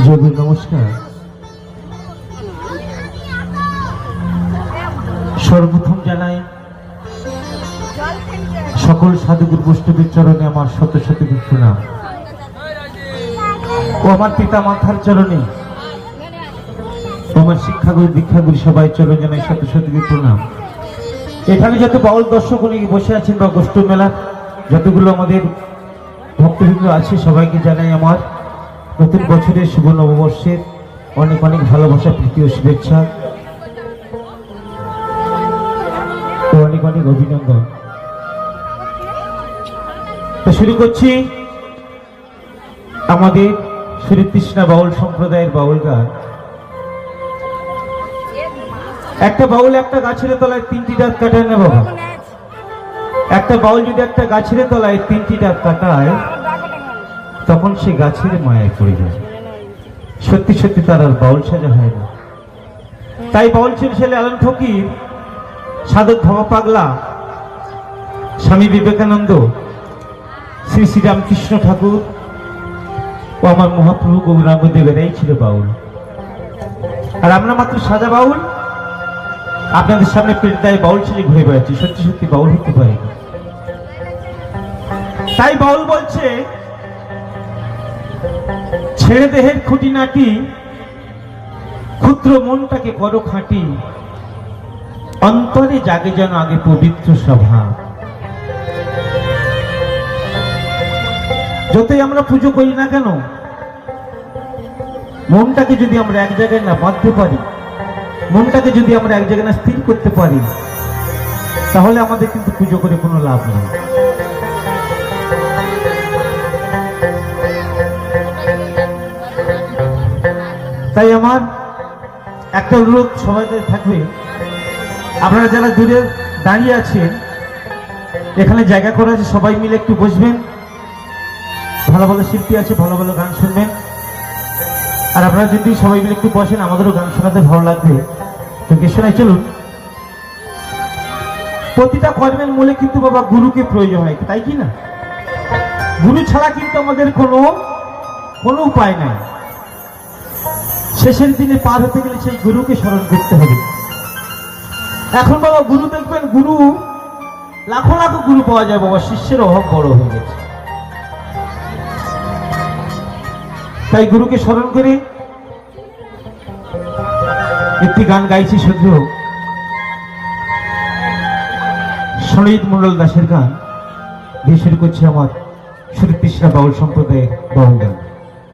যোগী নমস্কার। সর্বপ্রথম জানাই সকল সাধুগুরু বৈষ্ণবের চরণে আমার শত শত প্রণাম ও আমার পিতা মাতার চরণে আমার শিক্ষাগুরু দীক্ষাগুরু সবাই চরণ জানাই শত শত প্রণাম। এখানে যত বাউল দর্শক বসে আছেন বা গোষ্ঠ মেলা যতগুলো আমাদের ভক্তবৃন্দ আছে সবাইকে জানাই আমার নতুন বছরের শুভ নববর্ষের অনেক অনেক ভালোবাসা প্রীতি ও শুভেচ্ছা ও অনেক অনেক অভিনন্দন। তো শুরু করছি আমাদের শ্রীতৃষ্ণা বাউল সম্প্রদায়ের বাউল গান। একটা বাউল একটা গাছের তলায় তিনটি ডাক কাটায় না বাবা। একটা বাউল যদি একটা গাছের তলায় তিনটি ডাক কাটায় তখন সে গাছের মায়ায় পড়ে যায়। সত্যি সত্যি তার আর বাউল সাজা হয় না। তাই বাউল ছেলে আলম ফকির, সাধক ভাবা পাগলা, স্বামী বিবেকানন্দ, শ্রী শ্রী রামকৃষ্ণ ঠাকুর ও আমার মহাপ্রভু গৌরাঙ্গদেব এরাই ছিল বাউল। আর আমরা মাত্র সাজা বাউল, আপনাদের সামনে পেট দায় বাউল ছেলে ঘুরে বেড়াচ্ছি, সত্যি সত্যি বাউল হতে পারে না। তাই বাউল বলছে, ছেড়ে দেহের খুঁটিনাটি, ক্ষুদ্র মনটাকে করো খাঁটি, অন্তরে জাগে যেন আগে পবিত্র সভা। যতই আমরা পুজো করি না কেন, মনটাকে যদি আমরা এক জায়গায় না বাঁধতে পারি, মনটাকে যদি আমরা এক জায়গায় না স্থির করতে পারি, তাহলে আমাদের কিন্তু পুজো করে কোনো লাভ নেই। তাই আমার একটা অনুরোধ সবাইকে থাকবে, আপনারা যারা দূরে দাঁড়িয়ে আছেন এখানে জায়গা করা আছে, সবাই মিলে একটু বসবেন, ভালো ভালো শিল্পী আছে, ভালো ভালো গান শুনবেন। আর আপনারা যদি সবাই মিলে একটু বসেন আমাদেরও গান শোনাতে ভালো লাগবে। তো কে শোনাই চলুন। প্রতিটা কর্মের মূলে কিন্তু বাবা গুরুকে প্রয়োজন হয়, তাই কি না? গুরু ছাড়া কিন্তু আমাদের কোনো উপায় নাই। শেষের দিনে পার হতে গেলে সেই গুরুকে স্মরণ করতে হবে। এখন বাবা গুরু দেখবেন, গুরু লাখো লাখো গুরু পাওয়া যায় বাবা, শিষ্যের অভাব বড় হয়ে গেছে। তাই গুরুকে স্মরণ করে একটি গান গাইছি শুধু, সনজিৎ মন্ডল দাসের গান দিয়ে শুরু করছি আমার শ্রীতৃষ্ণা বাউল সম্প্রদায়ের বাউল গান।